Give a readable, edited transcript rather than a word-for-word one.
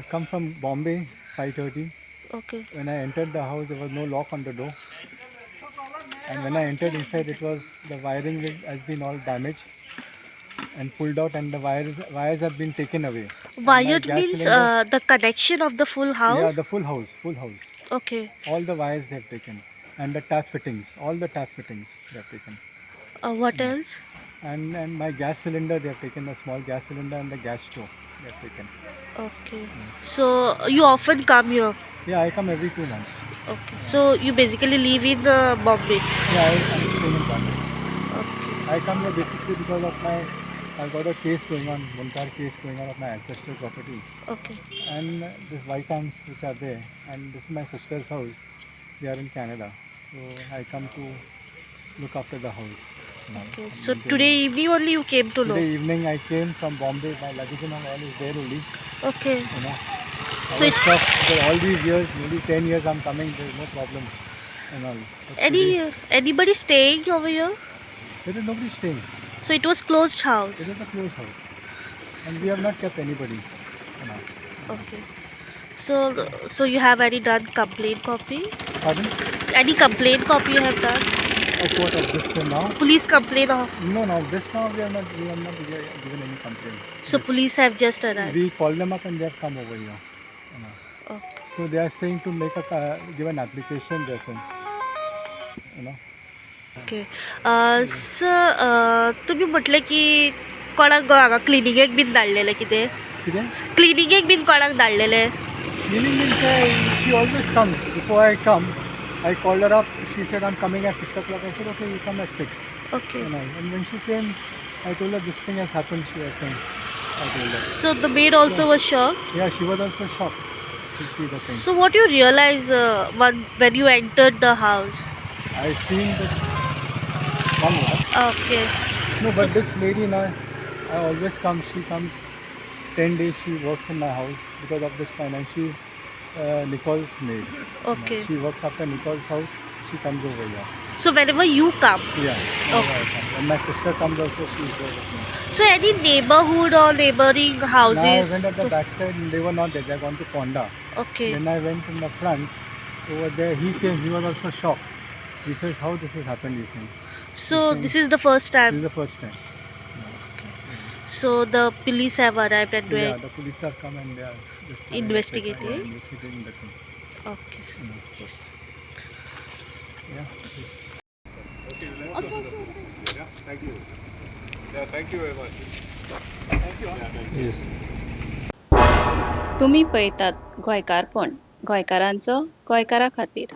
come from Bombay, 5:30. Okay. When I entered the house, there was no lock on the door. And when I entered inside, it was the wiring has been all damaged and pulled out, and the wires have been taken away. And my Wired gas means cylinder, the connection of the full yeah, house. the full house, full house. Okay. All the wires they have taken, and the tap fittings, all the tap fittings they have taken. What else? And my gas cylinder, they have taken a small gas cylinder and the gas stove they have taken. Okay. So you often come here. Yeah, I come every 2 months. Okay. So you basically live in Bombay. Yeah, I'm staying in Bombay. Okay. I come here basically because of I've got a case going on, Munkar case going on of my ancestral property. Okay. And this white arms which are there, and this is my sister's house. They are in Canada. So I come to look after the house. Okay. So today evening only you came to know. Today evening I came from Bombay. My luggage and all is there only. Okay. You know. So I was it's shocked because all these years, nearly 10 years I'm coming, there is no problem and all. But today, anybody staying over here? there is nobody staying. So it was closed house. It is a closed house. And we have not kept anybody. You know. Okay. So you have any done complaint copy? Pardon? Any complaint copy you have done? Of what, of this now? Police complaint of. No, this now we have not given any complaint. So Yes. police have just arrived. We called them up and they have come over here. You know. Okay. So they are saying to give an application, they are saying. You know. Okay sir तुम्ही म्हटलं की कोणाक हांगा क्लिनिकेक been धाडलेलें कितें कितें? क्लिनिकेक been कोणाक धाडलेलें Meaning she always comes. Before I come, I called her up. She said I'm coming at 6 o'clock. I said okay, you come at 6. Okay You know. And when she came, I told her this thing has happened. She was saying. I told her. So the maid also was shocked Yeah, she was also shocked to see the thing. So what you realize when you entered the house? I seen that. One minute. Okay. No, but this lady now, I always come. She comes 10 days. She works in my house because of this finance. She's Nicole's maid. Okay. She works after Nicole's house. She comes over here. So whenever you come, Yeah. Okay. I come. When my sister comes also, she's there with me. so any neighborhood or neighboring Now I houses? went at the backside and they were not there. They had gone to Ponda. Okay. Then I went in the front. Over there, he came. He was also shocked. He says, "How this has happened?" He says. So this is the first This time. is the first time. So the police have arrived and Yeah, the police have come and they are just Investigating? investigating the thing. Okay. Sir. Yes. Yeah. Thank you. Yeah, thank you very much. Yes. तुम्ही पळयतात गोंयकारपण गोंयकारांचो गोंयकारा खातीर.